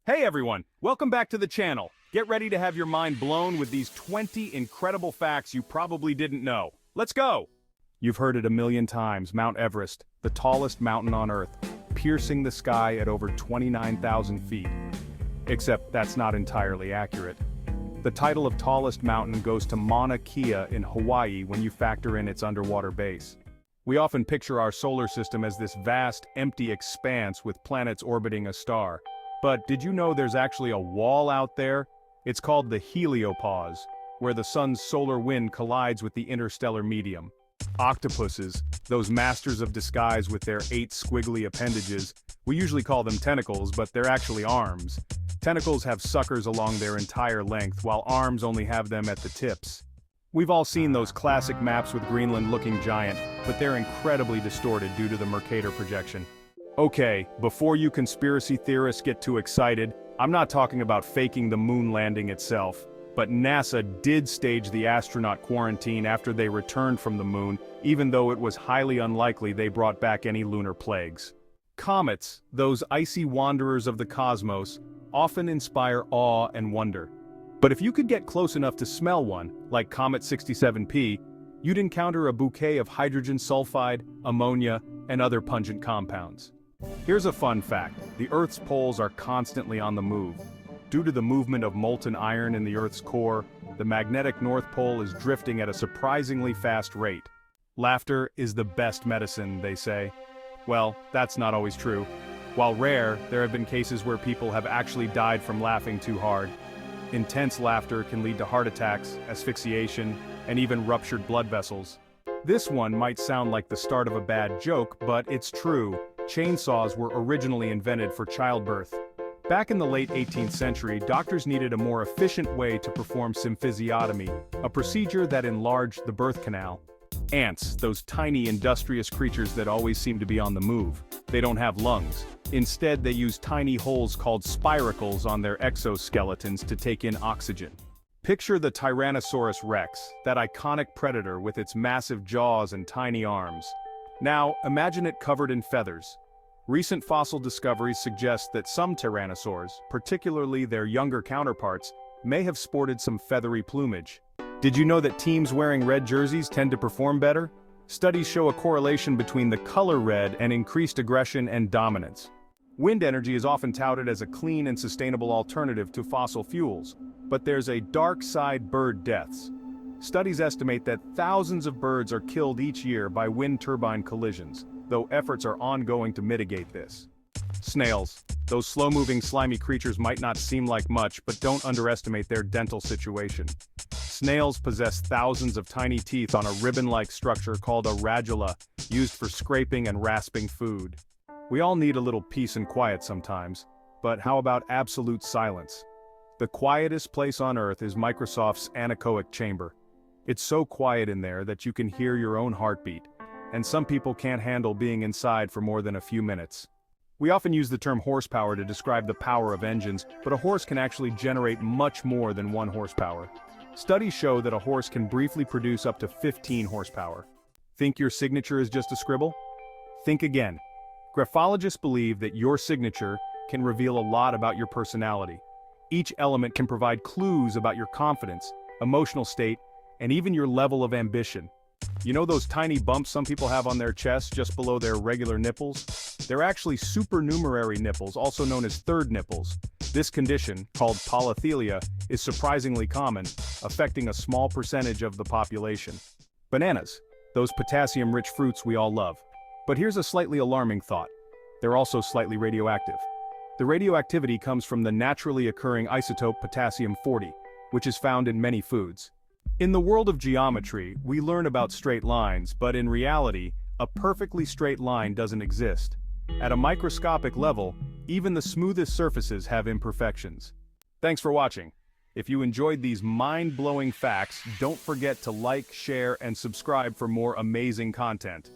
Hey everyone, welcome back to the channel. Get ready to have your mind blown with these 20 incredible facts you probably didn't know. Let's go! You've heard it a million times, Mount Everest, the tallest mountain on Earth, piercing the sky at over 29,000 feet. Except that's not entirely accurate. The title of tallest mountain goes to Mauna in Hawaii when you factor in its underwater base. We often picture our solar system as this vast, empty expanse with planets orbiting a star. But did you know there's actually a wall out there? It's called the heliopause, where the sun's solar wind collides with the interstellar medium. Octopuses, those masters of disguise with their 8 squiggly appendages, we usually call them tentacles, but they're actually arms. Tentacles have suckers along their entire length, while arms only have them at the tips. We've all seen those classic maps with Greenland looking giant, but they're incredibly distorted due to the Mercator projection. Okay, before you conspiracy theorists get too excited, I'm not talking about faking the moon landing itself, but NASA did stage the astronaut quarantine after they returned from the moon, even though it was highly unlikely they brought back any lunar plagues. Comets, those icy wanderers of the cosmos, often inspire awe and wonder. But if you could get close enough to smell one, like Comet 67P, you'd encounter a bouquet of hydrogen sulfide, ammonia, and other pungent compounds. Here's a fun fact: the Earth's poles are constantly on the move. Due to the movement of molten iron in the Earth's core, the magnetic North Pole is drifting at a surprisingly fast rate. Laughter is the best medicine, they say. Well, that's not always true. While rare, there have been cases where people have actually died from laughing too hard. Intense laughter can lead to heart attacks, asphyxiation, and even ruptured blood vessels. This one might sound like the start of a bad joke, but it's true. Chainsaws were originally invented for childbirth. Back in the late 18th century, doctors needed a more efficient way to perform symphysiotomy, a procedure that enlarged the birth canal. Ants, those tiny industrious creatures that always seem to be on the move. They don't have lungs. Instead, they use tiny holes called spiracles on their exoskeletons to take in oxygen. Picture the Tyrannosaurus rex, that iconic predator with its massive jaws and tiny arms. Now, imagine it covered in feathers. Recent fossil discoveries suggest that some tyrannosaurs, particularly their younger counterparts, may have sported some feathery plumage. Did you know that teams wearing red jerseys tend to perform better? Studies show a correlation between the color red and increased aggression and dominance. Wind energy is often touted as a clean and sustainable alternative to fossil fuels, but there's a dark side: bird deaths. Studies estimate that thousands of birds are killed each year by wind turbine collisions, though efforts are ongoing to mitigate this. Snails, those slow-moving slimy creatures might not seem like much, but don't underestimate their dental situation. Snails possess thousands of tiny teeth on a ribbon-like structure called a radula, used for scraping and rasping food. We all need a little peace and quiet sometimes, but how about absolute silence? The quietest place on Earth is Microsoft's anechoic chamber. It's so quiet in there that you can hear your own heartbeat, and some people can't handle being inside for more than a few minutes. We often use the term horsepower to describe the power of engines, but a horse can actually generate much more than 1 horsepower. Studies show that a horse can briefly produce up to 15 horsepower. Think your signature is just a scribble? Think again. Graphologists believe that your signature can reveal a lot about your personality. Each element can provide clues about your confidence, emotional state, and even your level of ambition. You know those tiny bumps some people have on their chest just below their regular nipples? They're actually supernumerary nipples, also known as third nipples. This condition, called polythelia, is surprisingly common, affecting a small percentage of the population. Bananas, those potassium-rich fruits we all love. But here's a slightly alarming thought: they're also slightly radioactive. The radioactivity comes from the naturally occurring isotope potassium-40, which is found in many foods. In the world of geometry, we learn about straight lines, but in reality, a perfectly straight line doesn't exist. At a microscopic level, even the smoothest surfaces have imperfections. Thanks for watching. If you enjoyed these mind-blowing facts, don't forget to like, share, and subscribe for more amazing content.